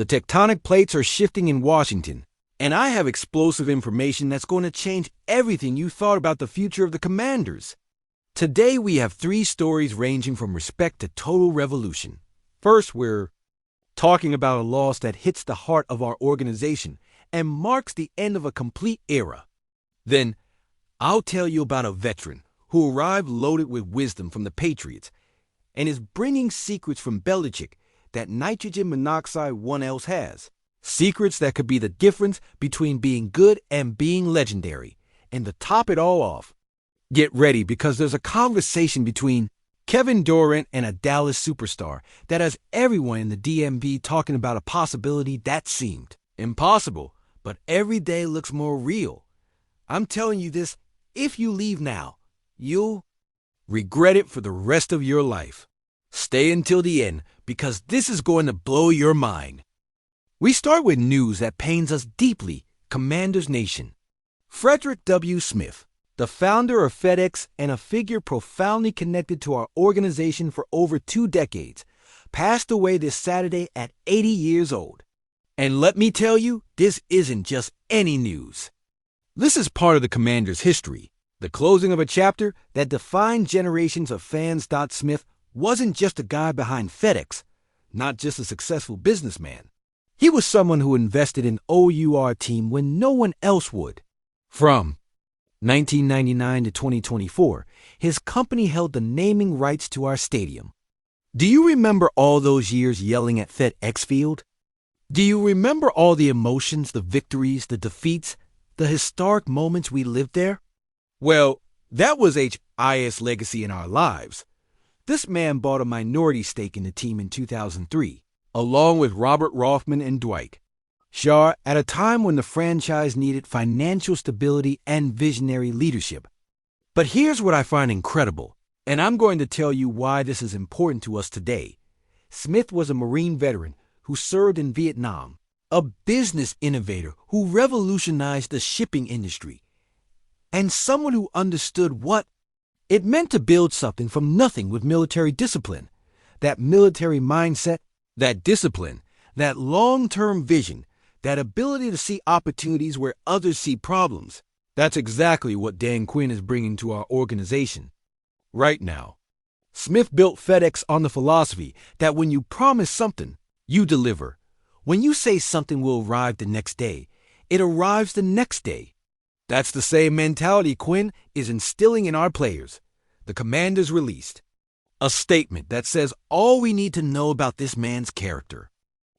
The tectonic plates are shifting in Washington, and I have explosive information that's going to change everything you thought about the future of the Commanders. Today we have 3 stories ranging from respect to total revolution. First, we're talking about a loss that hits the heart of our organization and marks the end of a complete era. Then, I'll tell you about a veteran who arrived loaded with wisdom from the Patriots and is bringing secrets from Belichick that nitrogen monoxide one else has. Secrets that could be the difference between being good and being legendary. And to top it all off, get ready because there's a conversation between Kevin Durant and a Dallas superstar that has everyone in the DMV talking about a possibility that seemed impossible, but every day looks more real. I'm telling you this, if you leave now, you'll regret it for the rest of your life. Stay until the end because this is going to blow your mind. We start with news that pains us deeply, Commanders Nation. Frederick W. Smith, the founder of FedEx and a figure profoundly connected to our organization for over 2 decades, passed away this Saturday at 80 years old. And let me tell you, this isn't just any news. This is part of the Commanders' history, the closing of a chapter that defined generations of fans. Smith wasn't just a guy behind FedEx, not just a successful businessman. He was someone who invested in OUR team when no one else would. From 1999 to 2024, his company held the naming rights to our stadium. Do you remember all those years yelling at FedEx Field? Do you remember all the emotions, the victories, the defeats, the historic moments we lived there? Well, that was HIS legacy in our lives. This man bought a minority stake in the team in 2003, along with Robert Rothman and Dwight Shaw, at a time when the franchise needed financial stability and visionary leadership. But here's what I find incredible, and I'm going to tell you why this is important to us today. Smith was a Marine veteran who served in Vietnam, a business innovator who revolutionized the shipping industry, and someone who understood what it meant to build something from nothing with military discipline. That military mindset, that discipline, that long-term vision, that ability to see opportunities where others see problems. That's exactly what Dan Quinn is bringing to our organization right now. Smith built FedEx on the philosophy that when you promise something, you deliver. When you say something will arrive the next day, it arrives the next day. That's the same mentality Quinn is instilling in our players. The Commanders released a statement that says all we need to know about this man's character.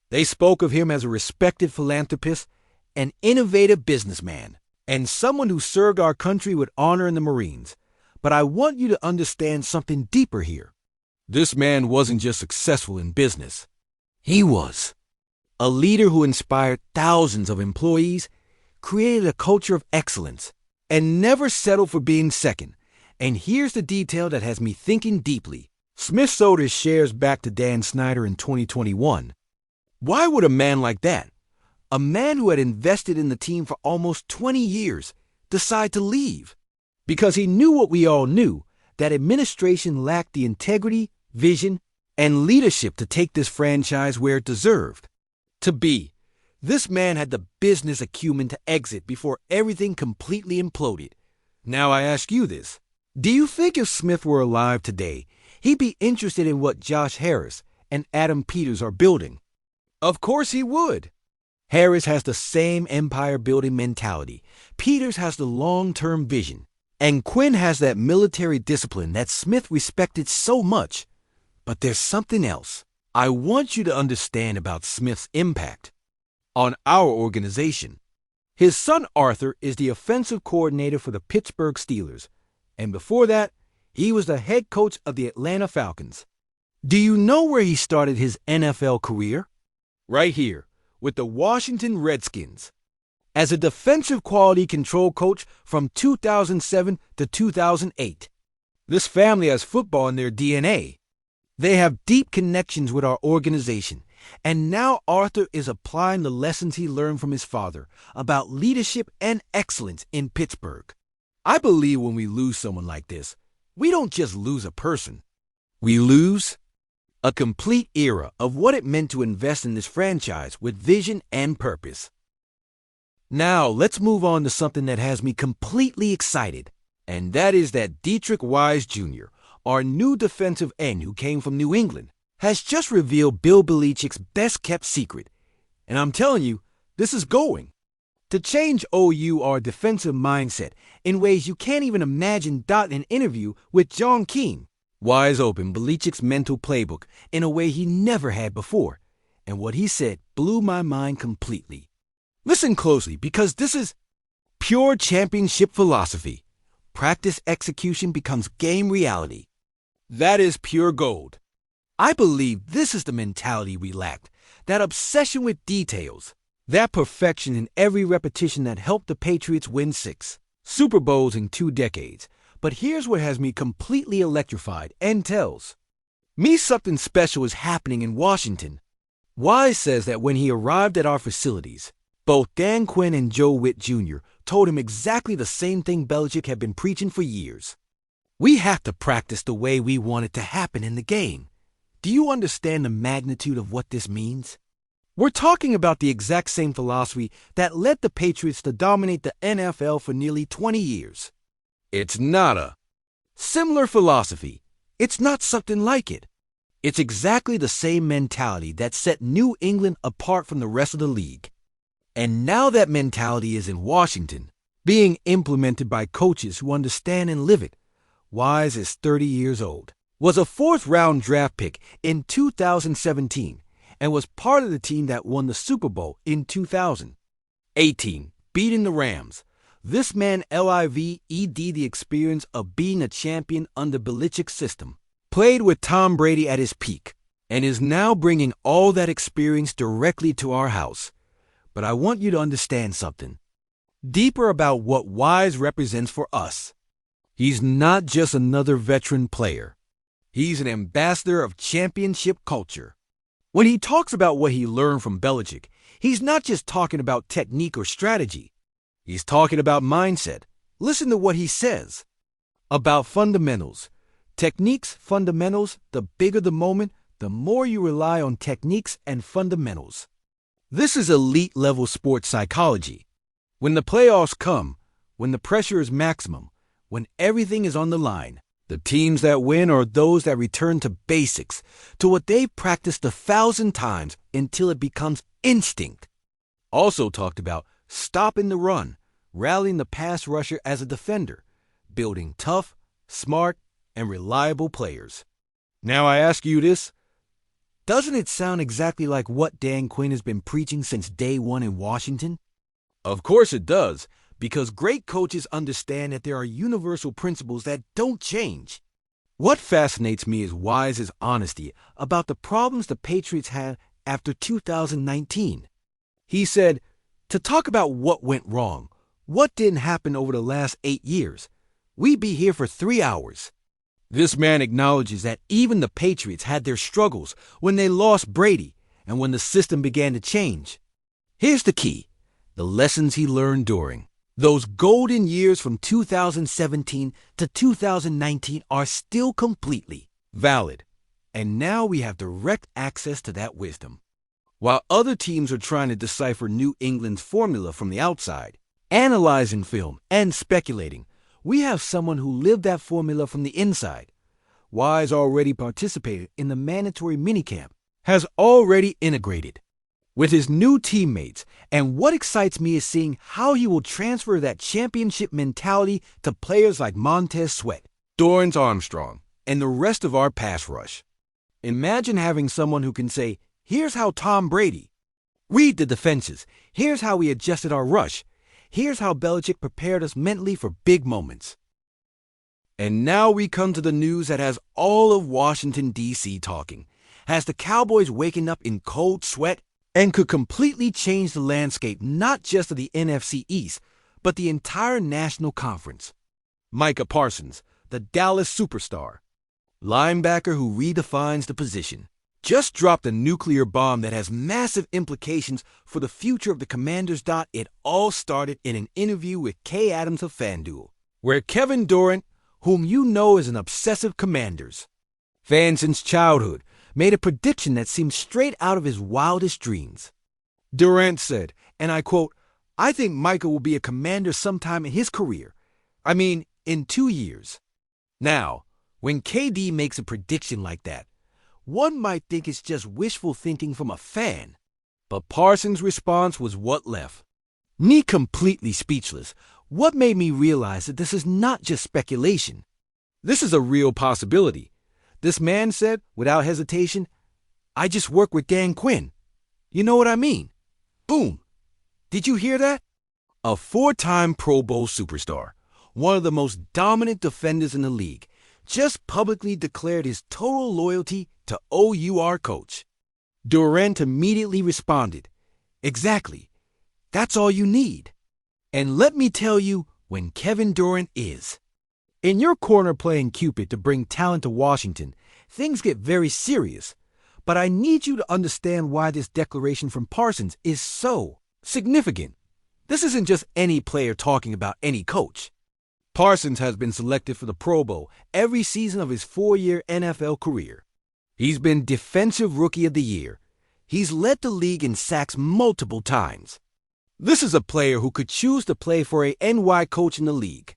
They spoke of him as a respected philanthropist, an innovative businessman, and someone who served our country with honor in the Marines. But I want you to understand something deeper here. This man wasn't just successful in business. He was a leader who inspired thousands of employees, created a culture of excellence, and never settled for being second. And here's the detail that has me thinking deeply. Smith sold his shares back to Dan Snyder in 2021. Why would a man like that, a man who had invested in the team for almost 20 years, decide to leave? Because he knew what we all knew, that administration lacked the integrity, vision, and leadership to take this franchise where it deserved to be. This man had the business acumen to exit before everything completely imploded. Now I ask you this. Do you think if Smith were alive today, he'd be interested in what Josh Harris and Adam Peters are building? Of course he would. Harris has the same empire-building mentality. Peters has the long-term vision. And Quinn has that military discipline that Smith respected so much. But there's something else I want you to understand about Smith's impact on our organization. His son Arthur is the offensive coordinator for the Pittsburgh Steelers, and before that, he was the head coach of the Atlanta Falcons. Do you know where he started his NFL career? Right here, with the Washington Redskins. As a defensive quality control coach from 2007 to 2008. This family has football in their DNA. They have deep connections with our organization, and now Arthur is applying the lessons he learned from his father about leadership and excellence in Pittsburgh. I believe when we lose someone like this, we don't just lose a person. We lose A complete era of what it meant to invest in this franchise with vision and purpose. Now, let's move on to something that has me completely excited, and that is that Dietrich Wise Jr., our new defensive end who came from New England, has just revealed Bill Belichick's best-kept secret. And I'm telling you, this is going to change our defensive mindset in ways you can't even imagine. An interview with John Keane. Wise opened Belichick's mental playbook in a way he never had before, and what he said blew my mind completely. Listen closely, because this is pure championship philosophy. Practice execution becomes game reality. That is pure gold. I believe this is the mentality we lacked, that obsession with details, that perfection in every repetition that helped the Patriots win 6 Super Bowls in 2 decades. But here's what has me completely electrified and tells me something special is happening in Washington. Wise says that when he arrived at our facilities, both Dan Quinn and Joe Witt Jr. told him exactly the same thing Belichick had been preaching for years. We have to practice the way we want it to happen in the game. Do you understand the magnitude of what this means? We're talking about the exact same philosophy that led the Patriots to dominate the NFL for nearly 20 years. It's not a similar philosophy. It's not something like it. It's exactly the same mentality that set New England apart from the rest of the league. And now that mentality is in Washington, being implemented by coaches who understand and live it. Wise is 30 years old, was a 4th-round draft pick in 2017, and was part of the team that won the Super Bowl in 2018, beating the Rams. This man lived the experience of being a champion under Belichick's system, played with Tom Brady at his peak, and is now bringing all that experience directly to our house. But I want you to understand something deeper about what Wise represents for us. He's not just another veteran player. He's an ambassador of championship culture. When he talks about what he learned from Belichick, he's not just talking about technique or strategy. He's talking about mindset. Listen to what he says about fundamentals. Techniques, fundamentals, the bigger the moment, the more you rely on techniques and fundamentals. This is elite-level sports psychology. When the playoffs come, when the pressure is maximum, when everything is on the line, the teams that win are those that return to basics, to what they've practiced 1,000 times until it becomes instinct. Also talked about stopping the run, rallying the pass rusher as a defender, building tough, smart, and reliable players. Now I ask you this. Doesn't it sound exactly like what Dan Quinn has been preaching since day one in Washington? Of course it does, because great coaches understand that there are universal principles that don't change. What fascinates me is Wise's honesty about the problems the Patriots had after 2019. He said, to talk about what went wrong, what didn't happen over the last 8 years, we'd be here for 3 hours. This man acknowledges that even the Patriots had their struggles when they lost Brady and when the system began to change. Here's the key: the lessons he learned during those golden years from 2017 to 2019 are still completely valid, and now we have direct access to that wisdom. While other teams are trying to decipher New England's formula from the outside, analyzing film and speculating, we have someone who lived that formula from the inside. Wise already participated in the mandatory minicamp, has already integrated with his new teammates, and what excites me is seeing how he will transfer that championship mentality to players like Montez Sweat, Dorrance Armstrong, and the rest of our pass rush. Imagine having someone who can say, here's how Tom Brady read the defenses, here's how we adjusted our rush, here's how Belichick prepared us mentally for big moments. And now we come to the news that has all of Washington, D.C. talking. Has the Cowboys waking up in cold sweat and could completely change the landscape not just of the NFC East, but the entire National Conference. Micah Parsons, the Dallas superstar, linebacker who redefines the position, just dropped a nuclear bomb that has massive implications for the future of the Commanders. It all started in an interview with Kay Adams of FanDuel, where Kevin Durant, whom you know is an obsessive Commanders fan since childhood, made a prediction that seemed straight out of his wildest dreams. Durant said, and I quote, "I think Micah will be a Commander sometime in his career. I mean, in 2 years." Now, when KD makes a prediction like that, one might think it's just wishful thinking from a fan. But Parsons' response was what left me completely speechless. What made me realize that this is not just speculation. This is a real possibility. This man said, without hesitation, "I just work with Dan Quinn. You know what I mean?" Boom. Did you hear that? A 4-time Pro Bowl superstar, one of the most dominant defenders in the league, just publicly declared his total loyalty to OUR coach. Durant immediately responded, "Exactly. That's all you need." And let me tell you when Kevin Durant is. In your corner playing Cupid to bring talent to Washington, things get very serious. But I need you to understand why this declaration from Parsons is so significant. This isn't just any player talking about any coach. Parsons has been selected for the Pro Bowl every season of his 4-year NFL career. He's been Defensive Rookie of the Year. He's led the league in sacks multiple times. This is a player who could choose to play for a NY coach in the league.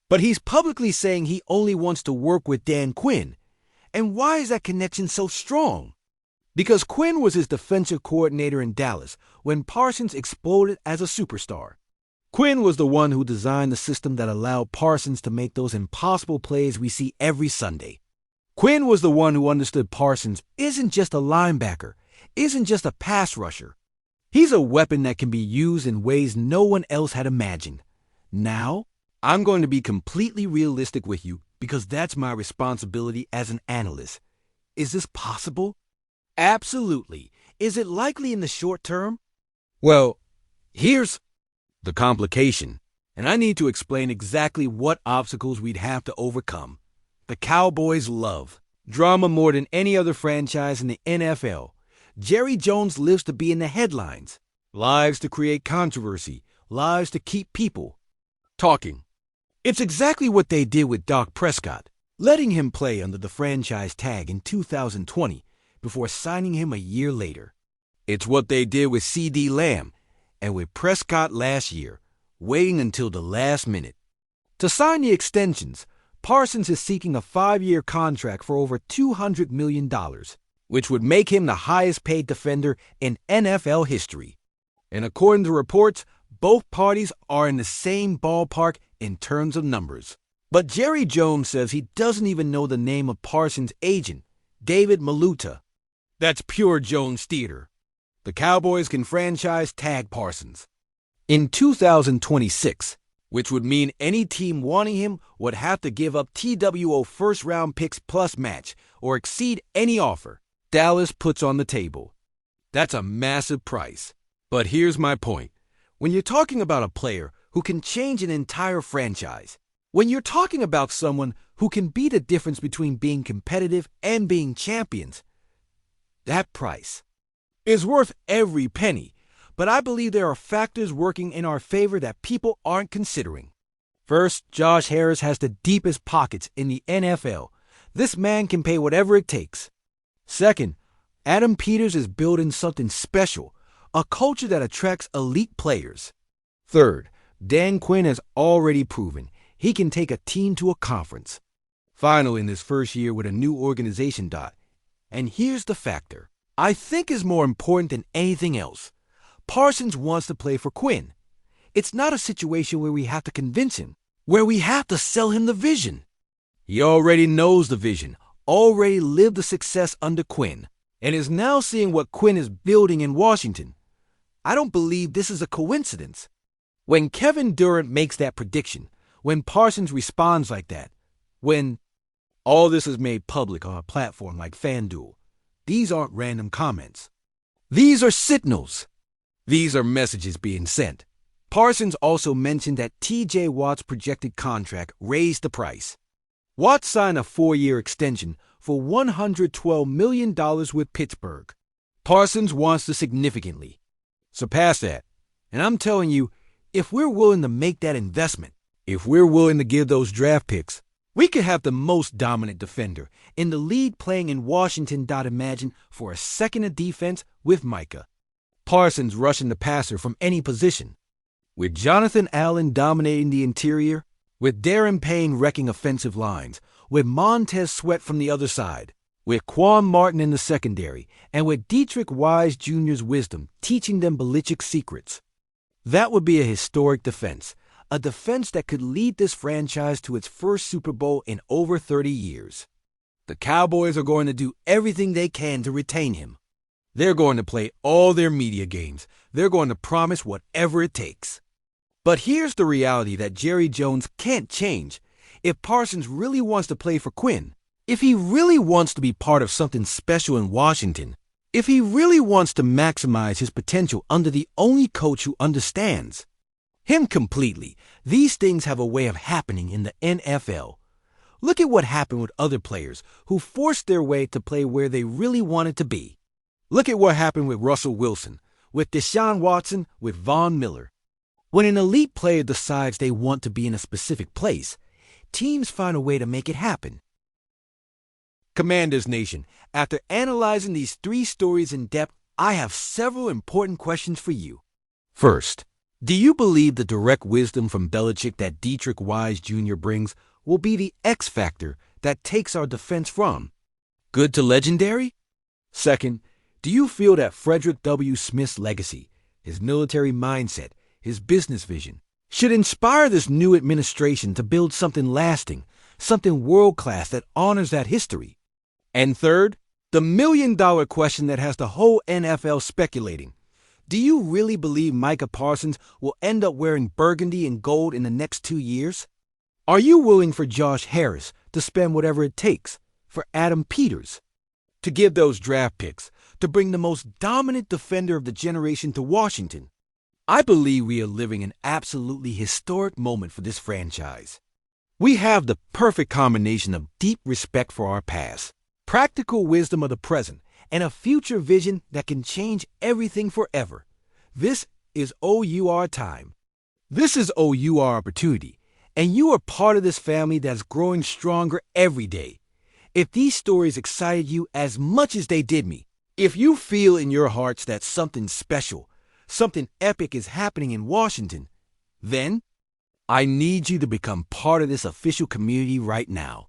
But he's publicly saying he only wants to work with Dan Quinn. And why is that connection so strong? Because Quinn was his defensive coordinator in Dallas when Parsons exploded as a superstar. Quinn was the one who designed the system that allowed Parsons to make those impossible plays we see every Sunday. Quinn was the one who understood Parsons isn't just a linebacker, isn't just a pass rusher. He's a weapon that can be used in ways no one else had imagined. Now, I'm going to be completely realistic with you because that's my responsibility as an analyst. Is this possible? Absolutely. Is it likely in the short term? Well, here's the complication, and I need to explain exactly what obstacles we'd have to overcome. The Cowboys love drama more than any other franchise in the NFL. Jerry Jones lives to be in the headlines. Lives to create controversy. Lives to keep people talking. It's exactly what they did with Dak Prescott, letting him play under the franchise tag in 2020 before signing him a year later. It's what they did with CeeDee Lamb and with Prescott last year, waiting until the last minute. To sign the extensions, Parsons is seeking a 5-year contract for over $200 million, which would make him the highest-paid defender in NFL history. And according to reports, both parties are in the same ballpark in terms of numbers. But Jerry Jones says he doesn't even know the name of Parsons' agent, David Maluta. That's pure Jones theater. The Cowboys can franchise tag Parsons. In 2026, which would mean any team wanting him would have to give up TWO first-round picks plus match or exceed any offer Dallas puts on the table. That's a massive price. But here's my point. When you're talking about a player who can change an entire franchise, when you're talking about someone who can be the difference between being competitive and being champions, that price is worth every penny. But I believe there are factors working in our favor that people aren't considering. First, Josh Harris has the deepest pockets in the NFL. This man can pay whatever it takes. Second, Adam Peters is building something special, a culture that attracts elite players. Third, Dan Quinn has already proven he can take a team to a conference. Finally, in his first year with a new organization, and here's the factor I think is more important than anything else. Parsons wants to play for Quinn. It's not a situation where we have to convince him, where we have to sell him the vision. He already knows the vision, already lived the success under Quinn, and is now seeing what Quinn is building in Washington. I don't believe this is a coincidence. When Kevin Durant makes that prediction, when Parsons responds like that, when all this is made public on a platform like FanDuel, these aren't random comments. These are signals. These are messages being sent. Parsons also mentioned that T.J. Watt's projected contract raised the price. Watt signed a 4-year extension for $112 million with Pittsburgh. Parsons wants to significantly surpass that. And I'm telling you, if we're willing to make that investment, if we're willing to give those draft picks, We could have the most dominant defender in the league playing in Washington. Imagine for a second of defense with Micah Parsons rushing the passer from any position, with Jonathan Allen dominating the interior, with Darren Payne wrecking offensive lines, with Montez Sweat from the other side, with Quan Martin in the secondary, and with Dietrich Wise Jr.'s wisdom teaching them Belichick's secrets. That would be a historic defense, a defense that could lead this franchise to its first Super Bowl in over 30 years. The Cowboys are going to do everything they can to retain him. They're going to play all their media games. They're going to promise whatever it takes. But here's the reality that Jerry Jones can't change. If Parsons really wants to play for Quinn, if he really wants to be part of something special in Washington, if he really wants to maximize his potential under the only coach who understands him completely, these things have a way of happening in the NFL. Look at what happened with other players who forced their way to play where they really wanted to be. Look at what happened with Russell Wilson, with Deshaun Watson, with Von Miller. When an elite player decides they want to be in a specific place, teams find a way to make it happen. Commanders Nation, after analyzing these 3 stories in depth, I have several important questions for you. First, do you believe the direct wisdom from Belichick that Dietrich Wise Jr. brings will be the X factor that takes our defense from good to legendary? Second, do you feel that Frederick W. Smith's legacy, his military mindset, his business vision, should inspire this new administration to build something lasting, something world-class that honors that history? And third, the million-dollar question that has the whole NFL speculating. Do you really believe Micah Parsons will end up wearing burgundy and gold in the next 2 years? Are you willing for Josh Harris to spend whatever it takes, for Adam Peters to give those draft picks, to bring the most dominant defender of the generation to Washington? I believe we are living an absolutely historic moment for this franchise. We have the perfect combination of deep respect for our past, practical wisdom of the present, and a future vision that can change everything forever. This is OUR time. This is OUR opportunity, and you are part of this family that's growing stronger every day. If these stories excited you as much as they did me, if you feel in your hearts that something special, something epic is happening in Washington, then I need you to become part of this official community right now.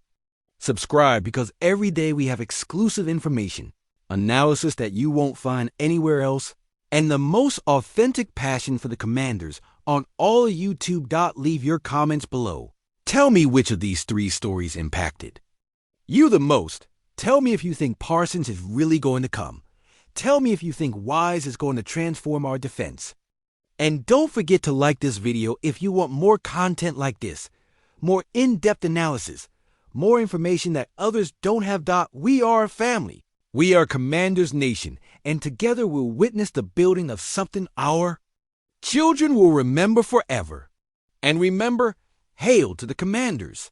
Subscribe, because every day we have exclusive information, analysis that you won't find anywhere else, and the most authentic passion for the Commanders on all of YouTube. Leave your comments below. Tell me which of these 3 stories impacted you the most. Tell me if you think Parsons is really going to come. Tell me if you think Wise is going to transform our defense. And don't forget to like this video if you want more content like this, more in-depth analysis, more information that others don't have. We are a family. We are Commanders Nation, and together we'll witness the building of something our children will remember forever. And remember, hail to the Commanders.